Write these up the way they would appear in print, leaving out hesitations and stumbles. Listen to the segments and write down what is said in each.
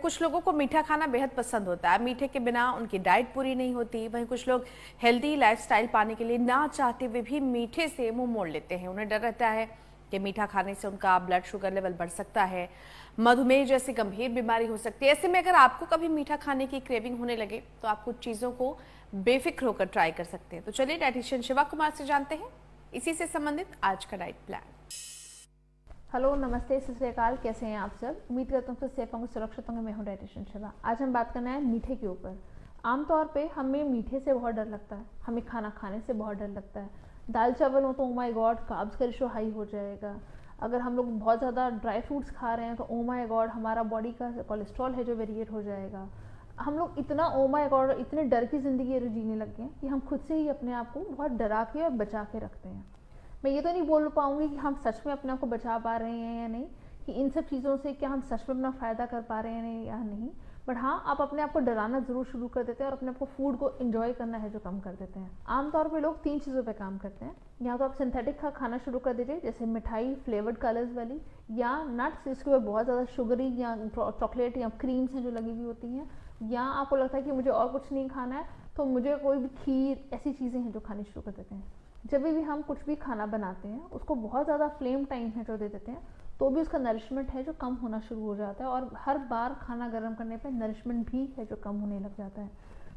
कुछ लोगों को मीठा खाना बेहद पसंद होता है। मीठे के बिना उनकी डाइट पूरी नहीं होती। वहीं कुछ लोग हेल्दी लाइफस्टाइल पाने के लिए ना चाहते हुए भी मीठे से मुंह मोड़ लेते हैं। उन्हें डर रहता है कि मीठा खाने से उनका ब्लड शुगर लेवल बढ़ सकता है, मधुमेह जैसी गंभीर बीमारी हो सकती है। ऐसे में अगर आपको कभी मीठा खाने की क्रेविंग होने लगे तो आप कुछ चीज़ों को बेफिक्र होकर ट्राई कर सकते हैं। तो चलिए डाइटिशियन शिवा कुमार से जानते हैं इसी से संबंधित आज का डाइट प्लान। हेलो, नमस्ते, सत श्री अकाल। कैसे हैं आप सब? उम्मीद करता हूँ कि सेफ होंगे, सुरक्षित होंगे। मैं हूँ डाइटिशियन शिवा। आज हम बात करना है मीठे के ऊपर। आमतौर पे हमें मीठे से बहुत डर लगता है, हमें खाना खाने से बहुत डर लगता है। दाल चावल हो तो ओ माय गॉड कार्ब्स का रेशो हाई हो जाएगा। अगर हम लोग बहुत ज़्यादा ड्राई फ्रूट्स खा रहे हैं तो ओ माय गॉड हमारा बॉडी का कोलेस्ट्रॉल है जो वेरिएट हो जाएगा। हम लोग इतना ओ माय गॉड इतने डर की ज़िंदगी जीने लग गए हैं कि हम खुद से ही अपने आप को बहुत डरा के और बचा के रखते हैं। मैं ये तो नहीं बोल पाऊंगी कि हम सच में अपने आप को बचा पा रहे हैं या नहीं, कि इन सब चीज़ों से क्या हम सच में अपना फ़ायदा कर पा रहे हैं या नहीं। बट हाँ, आप अपने आप को डराना ज़रूर शुरू कर देते हैं और अपने आप को फूड को एंजॉय करना है जो कम कर देते हैं। आमतौर पे लोग 3 चीज़ों पे काम करते हैं। या तो आप सिंथेटिक खाना शुरू कर दीजिए, जैसे मिठाई फ्लेवर्ड कलर्स वाली, या नट्स जिसके ऊपर बहुत ज़्यादा शुगरी या चॉकलेट या क्रीम्स हैं जो लगी हुई होती हैं, या आपको लगता है कि मुझे और कुछ नहीं खाना है तो मुझे कोई भी खीर, ऐसी चीज़ें हैं जो खानी शुरू कर देते हैं। जब भी हम कुछ भी खाना बनाते हैं उसको बहुत ज़्यादा फ्लेम टाइम है जो दे देते हैं तो भी उसका नरिशमेंट है जो कम होना शुरू हो जाता है, और हर बार खाना गर्म करने पे नरिशमेंट भी है जो कम होने लग जाता है।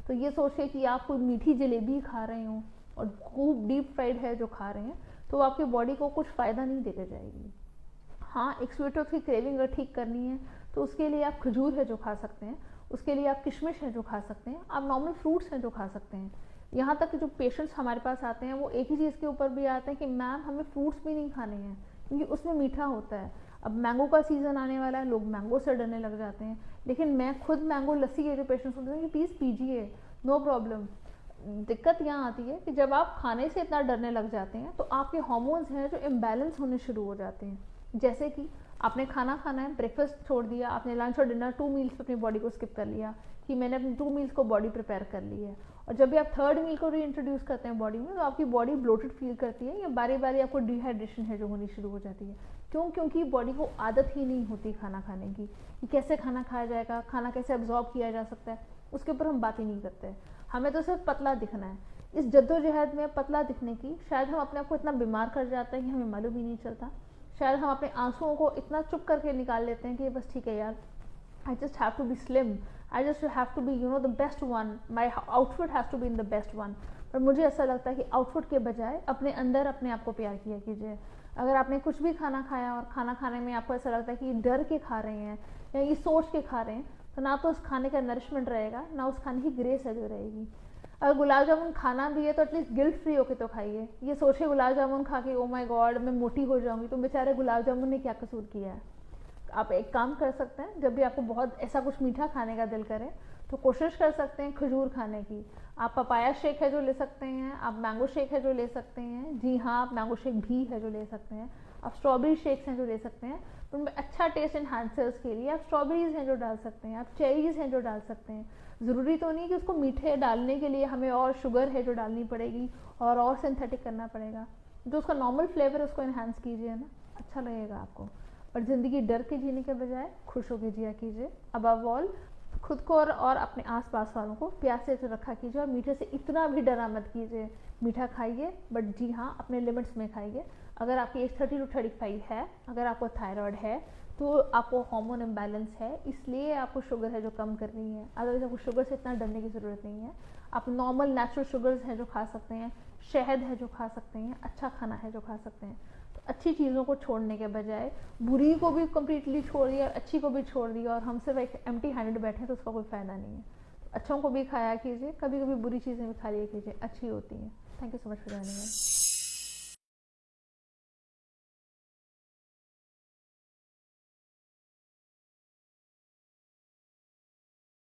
तो ये सोचिए कि आप कोई मीठी जलेबी खा रहे हो और खूब डीप फ्राइड है जो खा रहे हैं तो आपकी बॉडी को कुछ फ़ायदा नहीं देकर जाएगी। हाँ, एक स्वीट टूथ की क्रेविंग अगर ठीक करनी है तो उसके लिए आप खजूर है जो खा सकते हैं, उसके लिए आप किशमिश है जो खा सकते हैं, आप नॉर्मल फ्रूट्स हैं जो खा सकते हैं। यहाँ तक कि जो पेशेंट्स हमारे पास आते हैं वो एक ही चीज़ के ऊपर भी आते हैं कि मैम हमें फ्रूट्स भी नहीं खाने हैं क्योंकि उसमें मीठा होता है। अब मैंगो का सीज़न आने वाला है, लोग मैंगो से डरने लग जाते हैं, लेकिन मैं खुद मैंगो लस्सी के जो पेशेंट्स होते हैं कि प्लीज़ पीजिए, नो प्रॉब्लम। दिक्कत यहाँ आती है कि जब आप खाने से इतना डरने लग जाते हैं तो आपके हार्मोन्स हैं जो इम्बैलेंस होने शुरू हो जाते हैं। जैसे कि आपने खाना खाना है, ब्रेकफास्ट छोड़ दिया, आपने लंच और डिनर 2 मील्स अपनी बॉडी को स्किप कर लिया कि मैंने अपनी 2 मील्स को बॉडी प्रिपेयर कर ली है, और जब भी आप 3rd मील को रीइंट्रोड्यूस करते हैं बॉडी में तो आपकी बॉडी ब्लोटेड फील करती है या बारी बारी आपको डिहाइड्रेशन है जो होनी शुरू हो जाती है। क्यों? क्योंकि बॉडी को आदत ही नहीं होती खाना खाने की, कि कैसे खाना खाया जाएगा, खाना कैसे एब्जॉर्ब किया जा सकता है, उसके ऊपर हम बात ही नहीं करते। हमें तो सिर्फ पतला दिखना है। इस जद्दोजहद में पतला दिखने की शायद हम अपने आप को इतना बीमार कर जाते हैं कि हमें मालूम ही नहीं चलता। शायद हम अपने आंसुओं को इतना चुप करके निकाल लेते हैं कि बस ठीक है यार, I just have to be slim, I just have to be the best one, my outfit has to be in the best one। पर मुझे ऐसा लगता है कि आउटफिट के बजाय अपने अंदर अपने आप को प्यार किया कीजिए। अगर आपने कुछ भी खाना खाया और खाना खाने में आपको ऐसा लगता है कि डर के खा रहे हैं या ये सोच के खा रहे हैं, तो ना तो उस खाने का नरिशमेंट रहेगा, ना उस खाने की ग्रेस है जो रहेगी। अगर गुलाब जामुन खाना भी है तो एटलीस्ट गिल्ट फ्री होके तो खाइए। ये सोचिए गुलाब जामुन खा के ओ माय गॉड मैं मोटी हो जाऊंगी, तो बेचारे गुलाब जामुन ने क्या कसूर किया है। आप एक काम कर सकते हैं, जब भी आपको बहुत ऐसा कुछ मीठा खाने का दिल करे तो कोशिश कर सकते हैं खजूर खाने की। आप पपाया शेक है जो ले सकते हैं, आप मैंगो शेक है जो ले सकते हैं, जी हाँ आप मैंगो शेक भी है जो ले सकते हैं, आप स्ट्रॉबेरी शेक्स हैं जो ले सकते हैं। उनमें अच्छा टेस्ट इन्हांसर्स के लिए आप स्ट्रॉबेरीज हैं जो डाल सकते हैं, आप चेरीज हैं जो डाल सकते हैं। ज़रूरी तो नहीं कि उसको मीठे डालने के लिए हमें और शुगर है जो डालनी पड़ेगी और सिंथेटिक करना पड़ेगा। जो उसका नॉर्मल फ्लेवर उसको इन्हांस कीजिए ना, अच्छा लगेगा आपको। और ज़िंदगी डर के जीने के बजाय खुश होकर जिया कीजिए। अबव ऑल खुद को और अपने आसपास वालों को प्यार से रखा कीजिए, और मीठे से इतना भी डरा मत कीजिए। मीठा खाइए बट जी हाँ अपने लिमिट्स में खाइए। अगर आपकी एज 30 to 35 है, अगर आपको थायराइड है तो आपको हार्मोन इम्बैलेंस है, इसलिए आपको शुगर है जो कम करनी है। अदरवाइज आपको शुगर से इतना डरने की ज़रूरत नहीं है। आप नॉर्मल नेचुरल शुगर्स हैं जो खा सकते हैं, शहद है जो खा सकते हैं, अच्छा खाना है जो खा सकते हैं। तो अच्छी चीज़ों को छोड़ने के बजाय बुरी को भी कम्प्लीटली छोड़ दिया और अच्छी को भी छोड़ दिया और हम सिर्फ एक एम्प्टी हैंडेड बैठे तो उसका कोई फ़ायदा नहीं है। तो अच्छों को भी खाया कीजिए, कभी कभी बुरी चीज़ें भी खा लिया कीजिए, अच्छी होती हैं। Thank you so much for joining.